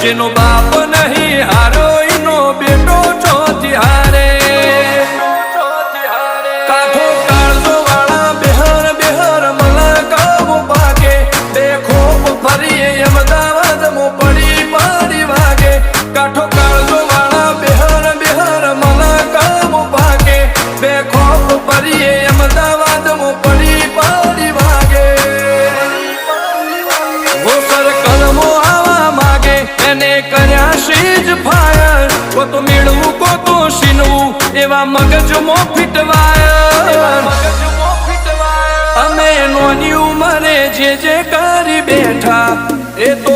જેનો બાપ નહીં હારો એનો બેટો ચોથી હારે કાઠો કાળજો વાળા બેહર બેહર મલકાવો પાકે દેખો ફરીએ અમદાવાદ મો પડી પડી વાગે કાઠો કાળજો વાળા બેહર બેહર મલકાવો પાકે દેખો ફરીએ અમદાવાદ મો પડી પડી વાગે વો સર્કલમો આવા માગે એને કર્યા શીજ ફાયર કો તો મેળવું કો તો સીનવું એવા મગજમાં ફિટવાયર અમે નોની ઉંમરે જે કરી બેઠા એ તો